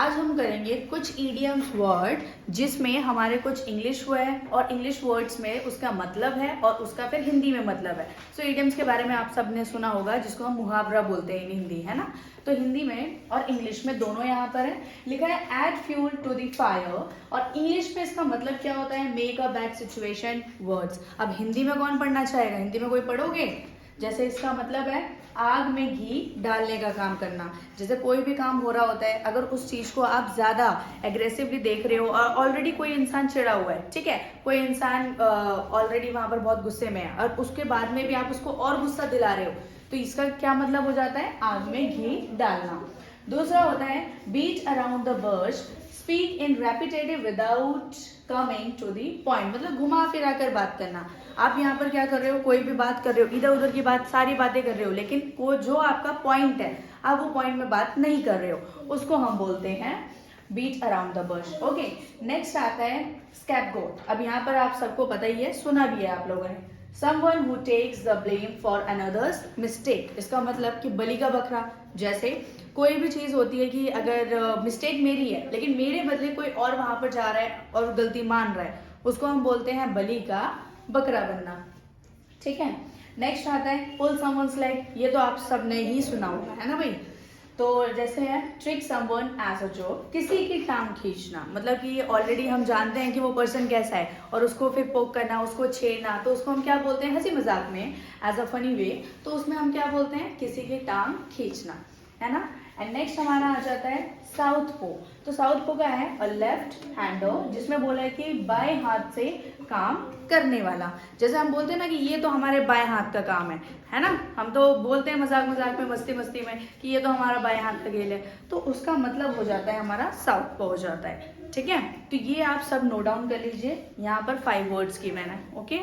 आज हम करेंगे कुछ इडियम्स वर्ड जिसमें हमारे कुछ इंग्लिश हुआ है और इंग्लिश वर्ड्स में उसका मतलब है और उसका फिर हिंदी में मतलब है। सो इडियम्स के बारे में आप सबने सुना होगा जिसको हम मुहावरा बोलते हैं इन हिंदी, है ना। तो हिंदी में और इंग्लिश में दोनों यहाँ पर है, लिखा है add fuel to the fire, और इंग्लिश में इसका मतलब क्या होता है, make a bad situation worse. अब हिंदी में कौन पढ़ना चाहेगा, हिंदी में कोई पढ़ोगे। जैसे इसका मतलब है आग में घी डालने का काम करना। जैसे कोई भी काम हो रहा होता है, अगर उस चीज को आप ज्यादा एग्रेसिवली देख रहे हो और ऑलरेडी कोई इंसान चिढ़ा हुआ है, ठीक है, कोई इंसान ऑलरेडी वहां पर बहुत गुस्से में है और उसके बाद में भी आप उसको और गुस्सा दिला रहे हो, तो इसका क्या मतलब हो जाता है, आग में घी डालना। दूसरा होता है beat around the bush, speak in repetitive without coming to the point, मतलब घुमा फिरा कर बात करना। आप यहाँ पर क्या कर रहे हो, कोई भी बात कर रहे हो, इधर उधर की बात, सारी बातें कर रहे हो, लेकिन वो जो आपका पॉइंट है आप वो पॉइंट में बात नहीं कर रहे हो, उसको हम बोलते हैं beat around the bush. Okay, next आता है स्कैपगोट। अब यहाँ पर आप सबको पता ही है, सुना भी है आप लोगों ने, someone who takes the blame for another's mistake। इसका मतलब कि बलि का बकरा। जैसे कोई भी चीज होती है कि अगर मिस्टेक मेरी है लेकिन मेरे बदले कोई और वहां पर जा रहा है और गलती मान रहा है, उसको हम बोलते हैं बलि का बकरा बनना, ठीक है। नेक्स्ट आता है पुल समवन्स लेग। ये तो आप सबने ही सुना होगा, है ना भाई। तो जैसे है trick someone as a joke, किसी की टांग खींचना, मतलब कि ऑलरेडी हम जानते हैं कि वो पर्सन कैसा है और उसको फिर पोक करना, उसको छेड़ना, तो उसको हम क्या बोलते हैं, हंसी मजाक में, एज अ फनी वे, तो उसमें हम क्या बोलते हैं, किसी की टांग खींचना, है ना। एंड नेक्स्ट हमारा आ जाता है साउथ पो। तो साउथ पो का है अ लेफ्ट हैंडर, जिसमें बोला है कि बाएं हाथ से काम करने वाला। जैसे हम बोलते हैं ना कि ये तो हमारे बाएं हाथ का काम है ना। हम तो बोलते हैं मजाक मजाक में, मस्ती मस्ती में कि ये तो हमारा बाएं हाथ का खेल है, तो उसका मतलब हो जाता है हमारा साउथ पो हो जाता है, ठीक है। तो ये आप सब नोट डाउन कर लीजिए, यहाँ पर 5 वर्ड्स की मैंने, ओके।